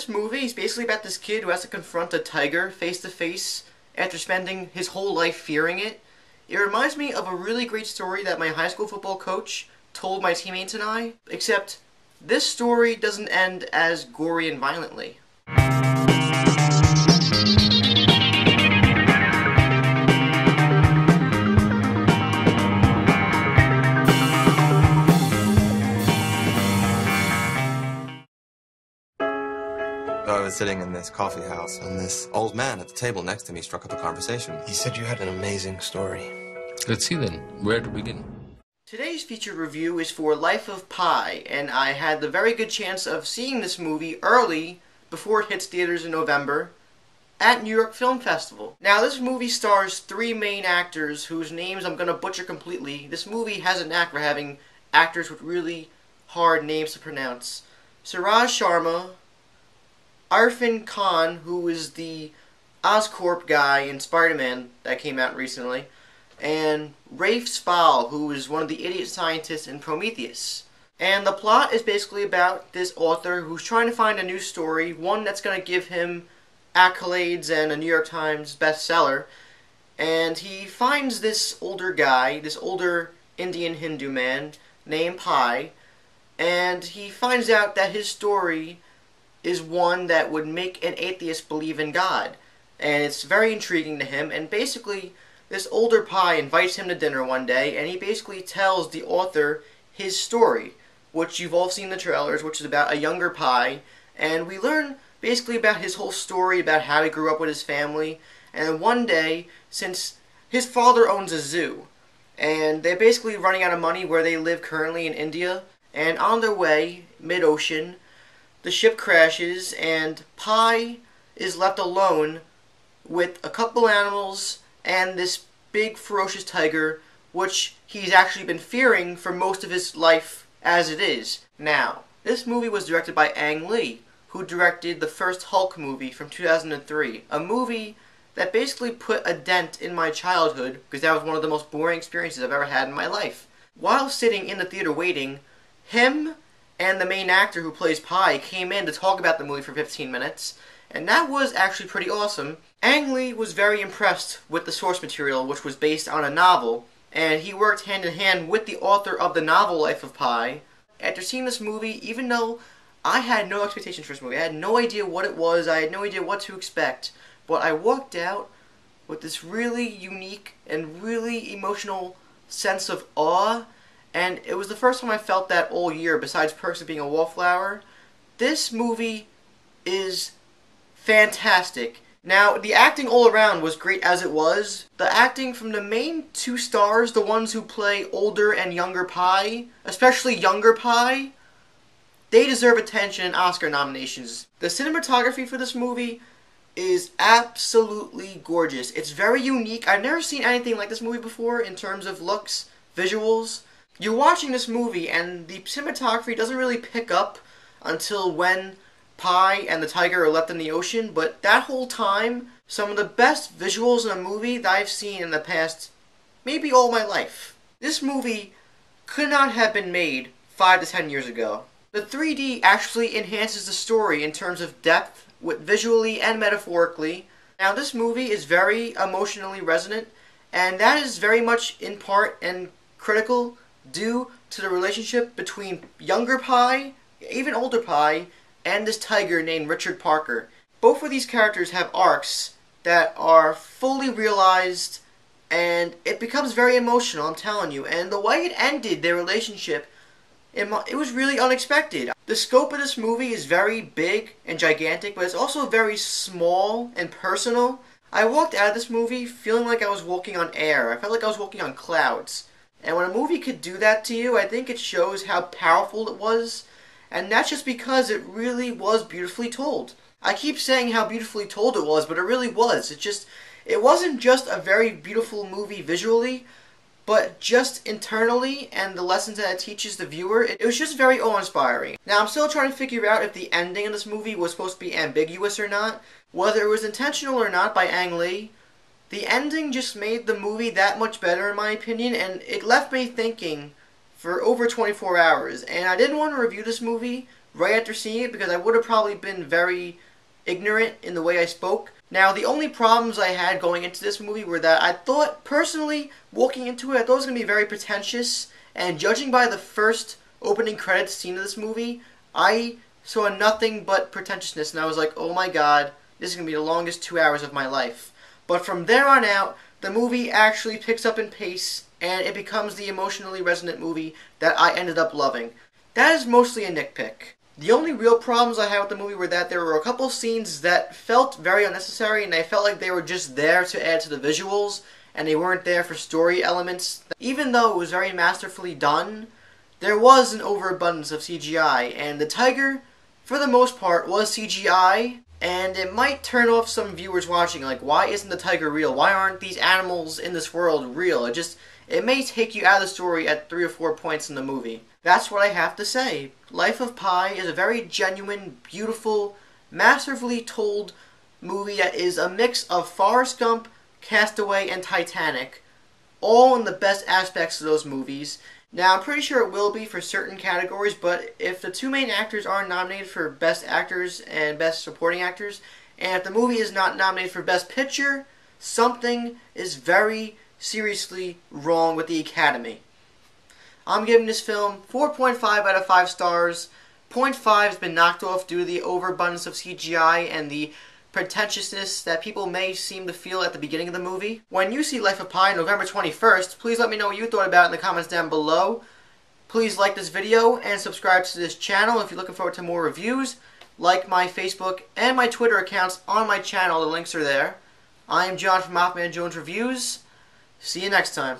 This movie is basically about this kid who has to confront a tiger face to face after spending his whole life fearing it. It reminds me of a really great story that my high school football coach told my teammates and I, except this story doesn't end as gory and violently. I was sitting in this coffee house, and this old man at the table next to me struck up a conversation. He said you had an amazing story. Let's see then. Where to begin? Today's featured review is for Life of Pi, and I had the very good chance of seeing this movie early, before it hits theaters in November, at New York Film Festival. Now, this movie stars three main actors whose names I'm going to butcher completely. This movie has a knack for having actors with really hard names to pronounce. Suraj Sharma, Irfan Khan, who is the Oscorp guy in Spider-Man that came out recently, and Rafe Spall, who is one of the idiot scientists in Prometheus. And the plot is basically about this author who's trying to find a new story, one that's going to give him accolades and a New York Times bestseller, and he finds this older guy, this older Indian Hindu man named Pi, and he finds out that his story is one that would make an atheist believe in God. And it's very intriguing to him, and basically this older Pi invites him to dinner one day, and he basically tells the author his story, which you've all seen in the trailers, which is about a younger Pi, and we learn basically about his whole story, about how he grew up with his family, and then one day, since his father owns a zoo, and they're basically running out of money where they live currently in India, and on their way, mid-ocean, the ship crashes, and Pi is left alone with a couple animals and this big ferocious tiger, which he's actually been fearing for most of his life as it is. Now, this movie was directed by Ang Lee, who directed the first Hulk movie from 2003, a movie that basically put a dent in my childhood, because that was one of the most boring experiences I've ever had in my life. While sitting in the theater waiting, him and the main actor who plays Pi came in to talk about the movie for 15 minutes, and that was actually pretty awesome. Ang Lee was very impressed with the source material, which was based on a novel, and he worked hand in hand with the author of the novel Life of Pi. After seeing this movie, even though I had no expectations for this movie, I had no idea what it was, I had no idea what to expect, but I walked out with this really unique and really emotional sense of awe. And it was the first time I felt that all year, besides Perks of Being a Wallflower. This movie is fantastic. Now, the acting all around was great as it was. The acting from the main two stars, the ones who play older and younger Pi, especially younger Pi, they deserve attention and Oscar nominations. The cinematography for this movie is absolutely gorgeous. It's very unique. I've never seen anything like this movie before in terms of looks, visuals. You're watching this movie, and the cinematography doesn't really pick up until when Pi and the tiger are left in the ocean, but that whole time, some of the best visuals in a movie that I've seen in the past, maybe all my life. This movie could not have been made 5 to 10 years ago. The 3D actually enhances the story in terms of depth, with visually and metaphorically. Now, this movie is very emotionally resonant, and that is very much in part and critical due to the relationship between younger Pi, even older Pi, and this tiger named Richard Parker. Both of these characters have arcs that are fully realized, and it becomes very emotional, I'm telling you. And the way it ended their relationship, it was really unexpected. The scope of this movie is very big and gigantic, but it's also very small and personal. I walked out of this movie feeling like I was walking on air. I felt like I was walking on clouds. And when a movie could do that to you, I think it shows how powerful it was. And that's just because it really was beautifully told. I keep saying how beautifully told it was, but it really was. It wasn't just a very beautiful movie visually, but just internally and the lessons that it teaches the viewer. It was just very awe-inspiring. Now, I'm still trying to figure out if the ending of this movie was supposed to be ambiguous or not. Whether it was intentional or not by Ang Lee, the ending just made the movie that much better in my opinion, and it left me thinking for over 24 hours. And I didn't want to review this movie right after seeing it because I would have probably been very ignorant in the way I spoke. Now, the only problems I had going into this movie were that I thought, personally, walking into it, I thought it was going to be very pretentious, and judging by the first opening credits scene of this movie, I saw nothing but pretentiousness, and I was like, oh my god, this is going to be the longest 2 hours of my life. But from there on out, the movie actually picks up in pace, and it becomes the emotionally resonant movie that I ended up loving. That is mostly a nitpick. The only real problems I had with the movie were that there were a couple scenes that felt very unnecessary, and I felt like they were just there to add to the visuals, and they weren't there for story elements. Even though it was very masterfully done, there was an overabundance of CGI, and the tiger, for the most part, was CGI, and it might turn off some viewers watching, like, why isn't the tiger real? Why aren't these animals in this world real? It may take you out of the story at 3 or 4 points in the movie. That's what I have to say. Life of Pi is a very genuine, beautiful, masterfully told movie that is a mix of Forrest Gump, Castaway, and Titanic, all in the best aspects of those movies. Now, I'm pretty sure it will be for certain categories, but if the two main actors are nominated for Best Actors and Best Supporting Actors, and if the movie is not nominated for Best Picture, something is very seriously wrong with the Academy. I'm giving this film 4.5 out of 5 stars. 0.5 has been knocked off due to the overabundance of CGI and the pretentiousness that people may seem to feel at the beginning of the movie. When you see Life of Pi November 21st, please let me know what you thought about it in the comments down below. Please like this video and subscribe to this channel if you're looking forward to more reviews. Like my Facebook and my Twitter accounts on my channel, the links are there. I am John from MaffmanJones Reviews. See you next time.